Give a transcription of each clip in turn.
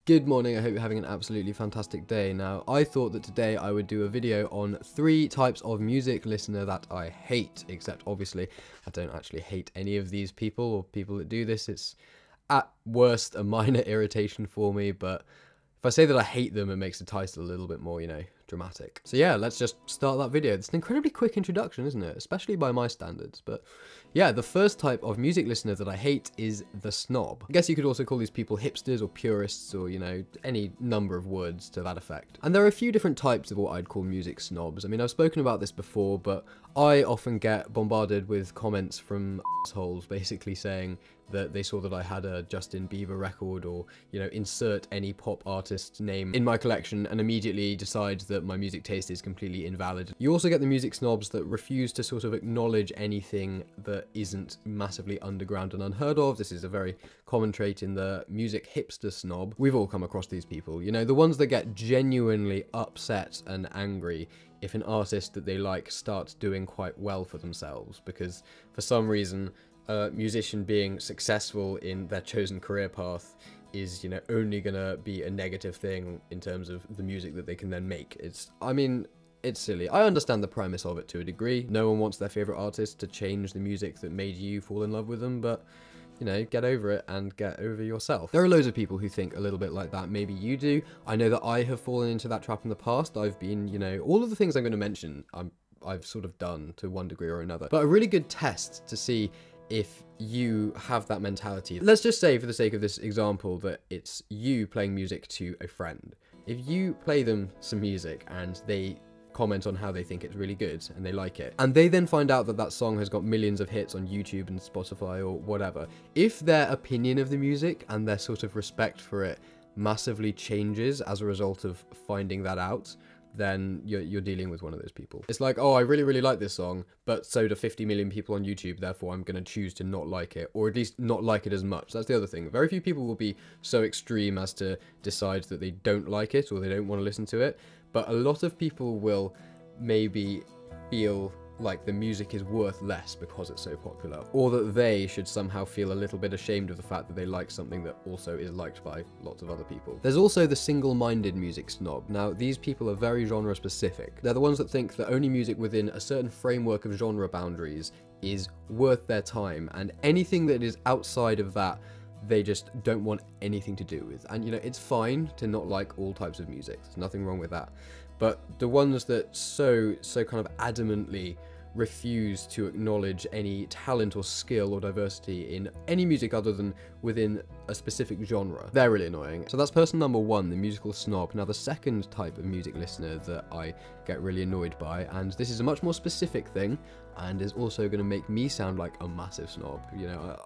Good morning, I hope you're having an absolutely fantastic day. Now, I thought that today I would do a video on 3 types of music listener that I hate, except obviously I don't actually hate any of these people or people that do this. It's at worst a minor irritation for me, but if I say that I hate them, it makes the title a little bit more, dramatic. So yeah, let's just start that video. It's an incredibly quick introduction, isn't it? Especially by my standards. But yeah, the first type of music listener that I hate is the snob. I guess you could also call these people hipsters or purists or, any number of words to that effect. And there are a few different types of what I'd call music snobs. I mean, I've spoken about this before, but I often get bombarded with comments from assholes basically saying that they saw that I had a Justin Bieber record or, insert any pop artist name in my collection and immediately decide that my music taste is completely invalid. You also get the music snobs that refuse to sort of acknowledge anything that isn't massively underground and unheard of. This is a very common trait in the music hipster snob. We've all come across these people, the ones that get genuinely upset and angry if an artist that they like starts doing quite well for themselves, because for some reason a musician being successful in their chosen career path is, only gonna be a negative thing in terms of the music that they can then make. It's silly. I understand the premise of it to a degree. No one wants their favorite artist to change the music that made you fall in love with them, but get over it and get over yourself. There are loads of people who think a little bit like that. Maybe you do. I know that I have fallen into that trap in the past. I've been, all of the things I'm going to mention, I've sort of done to one degree or another. But a really good test to see if you have that mentality. Let's just say, for the sake of this example, that it's you playing music to a friend. If you play them some music and they comment on how they think it's really good and they like it, and they then find out that that song has got millions of hits on YouTube and Spotify or whatever, if their opinion of the music and their sort of respect for it massively changes as a result of finding that out, then you're dealing with one of those people. It's like, oh, I really, really like this song, but so do 50 million people on YouTube, therefore I'm going to choose to not like it, or at least not like it as much. That's the other thing. Very few people will be so extreme as to decide that they don't like it or they don't want to listen to it, but a lot of people will maybe feel like the music is worth less because it's so popular, or that they should somehow feel a little bit ashamed of the fact that they like something that also is liked by lots of other people. There's also the single-minded music snob. Now, these people are very genre specific. They're the ones that think that only music within a certain framework of genre boundaries is worth their time, and anything that is outside of that they just don't want anything to do with. And it's fine to not like all types of music, there's nothing wrong with that, but the ones that so kind of adamantly refuse to acknowledge any talent or skill or diversity in any music other than within a specific genre, they're really annoying. So that's person number 1, the musical snob. Now, the second type of music listener that I get really annoyed by, and this is a much more specific thing and is also going to make me sound like a massive snob.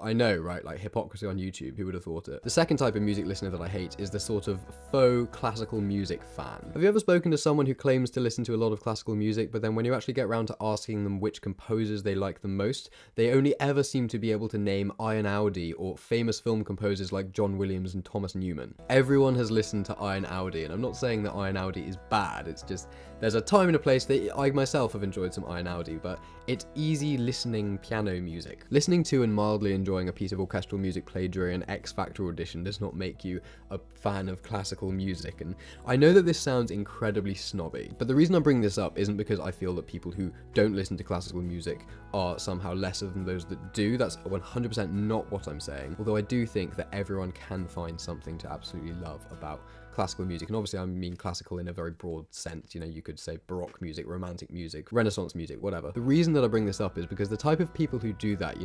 I know, right? Like hypocrisy on YouTube, who would have thought it? The second type of music listener that I hate is the sort of faux classical music fan. Have you ever spoken to someone who claims to listen to a lot of classical music, but then when you actually get around to asking them which composers they like the most, they only ever seem to be able to name Iron Audi or famous film composers like John Williams and Thomas Newman? Everyone has listened to Iron Audi, and I'm not saying that Iron Audi is bad, it's just there's a time and a place that I myself have enjoyed some Iron Audi, but it's easy listening piano music. Listening to and mildly enjoying a piece of orchestral music played during an X Factor audition does not make you a fan of classical music, and I know that this sounds incredibly snobby, but the reason I'm bringing this up isn't because I feel that people who don't listen to classical music are somehow lesser than those that do. That's 100% not what I'm saying, although I do think that everyone can find something to absolutely love about classical music, and obviously I mean classical in a very broad sense. You could say Baroque music, Romantic music, Renaissance music, whatever. The reason that I bring this up is because the type of people who do that,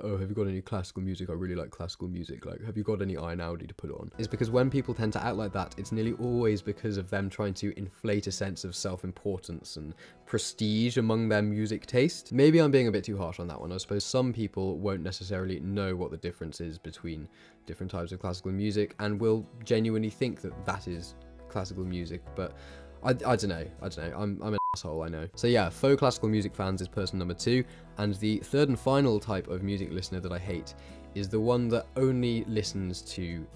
oh, have you got any classical music? I really like classical music. Like, have you got any Iron Audi to put on? Is because when people tend to act like that, it's nearly always because of them trying to inflate a sense of self-importance and prestige among their music taste. Maybe I'm being a bit too harsh on that one. I suppose some people won't necessarily know what the difference is between different types of classical music and will genuinely think that that is classical music, but I don't know, I'm an asshole, I know. So yeah, faux classical music fans is person number 2, and the third and final type of music listener that I hate is the one that only listens to,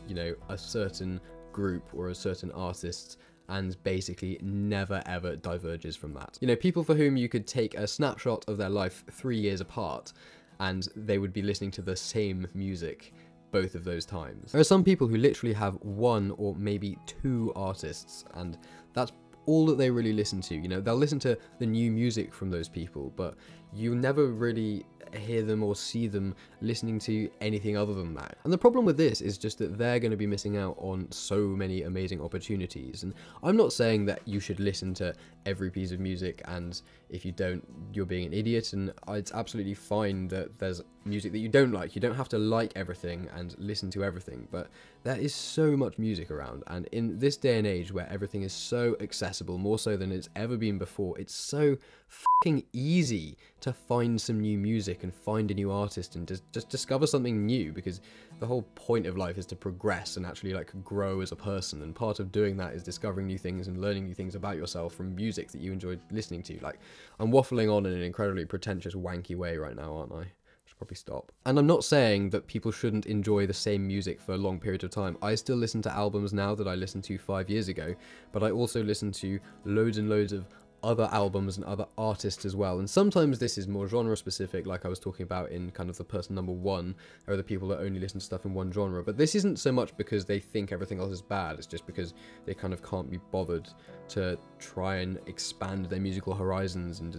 a certain group or a certain artist and basically never ever diverges from that. People for whom you could take a snapshot of their life 3 years apart and they would be listening to the same music both of those times. There are some people who literally have one or maybe two artists, and that's all that they really listen to. You know, they'll listen to the new music from those people, but you never really hear them or see them listening to anything other than that. And the problem with this is just that they're going to be missing out on so many amazing opportunities. And I'm not saying that you should listen to every piece of music, and if you don't, you're being an idiot, and it's absolutely fine that there's music that you don't like. You don't have to like everything and listen to everything, but there is so much music around, and in this day and age where everything is so accessible, more so than it's ever been before, it's so fucking easy to find some new music and find a new artist and just discover something new, because the whole point of life is to progress and actually like grow as a person, and part of doing that is discovering new things and learning new things about yourself from music that you enjoy listening to. Like, I'm waffling on in an incredibly pretentious, wanky way right now, aren't I? Probably stop. And I'm not saying that people shouldn't enjoy the same music for a long period of time. I still listen to albums now that I listened to 5 years ago, but I also listen to loads and loads of other albums and other artists as well. And sometimes this is more genre specific, like I was talking about in kind of the person number one. There are the people that only listen to stuff in one genre, but this isn't so much because they think everything else is bad, it's just because they kind of can't be bothered to try and expand their musical horizons and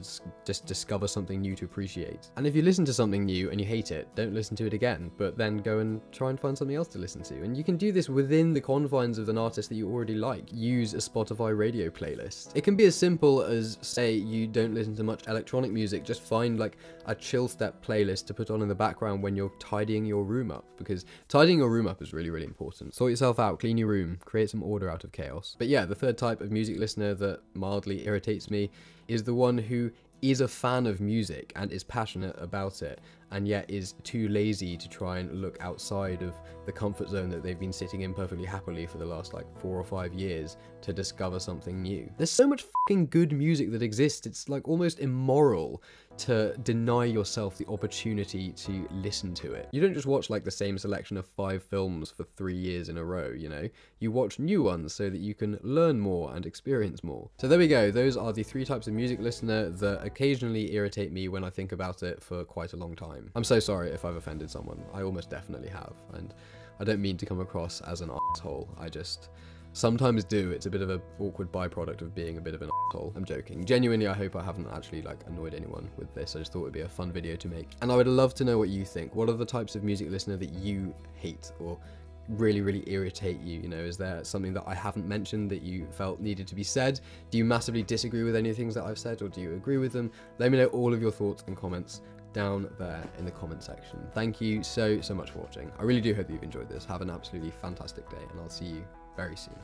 just discover something new to appreciate. And if you listen to something new and you hate it, don't listen to it again, but then go and try and find something else to listen to. And you can do this within the confines of an artist that you already like. Use a Spotify radio playlist. It can be as simple as, say, you don't listen to much electronic music, just find like a chill step playlist to put on in the background when you're tidying your room up, because tidying your room up is really, really important. Sort yourself out, clean your room, create some order out of chaos. But yeah, the third type of music listener that mildly irritates me is the one who is a fan of music and is passionate about it, and yet is too lazy to try and look outside of the comfort zone that they've been sitting in perfectly happily for the last like 4 or 5 years to discover something new. There's so much fucking good music that exists, it's like almost immoral to deny yourself the opportunity to listen to it. You don't just watch like the same selection of 5 films for 3 years in a row, you know? You watch new ones so that you can learn more and experience more. So there we go, those are the 3 types of music listener that occasionally irritate me when I think about it for quite a long time. I'm so sorry if I've offended someone, I almost definitely have, and I don't mean to come across as an asshole, I just sometimes do. It's a bit of an awkward byproduct of being a bit of an asshole. I'm joking. Genuinely, I hope I haven't actually like annoyed anyone with this. I just thought it'd be a fun video to make. And I would love to know what you think. What are the types of music listener that you hate or really, really irritate you? You know, is there something that I haven't mentioned that you felt needed to be said? Do you massively disagree with any of the things that I've said, or do you agree with them? Let me know all of your thoughts and comments down there in the comment section. Thank you so much for watching. I really do hope that you've enjoyed this. Have an absolutely fantastic day, and I'll see you very soon.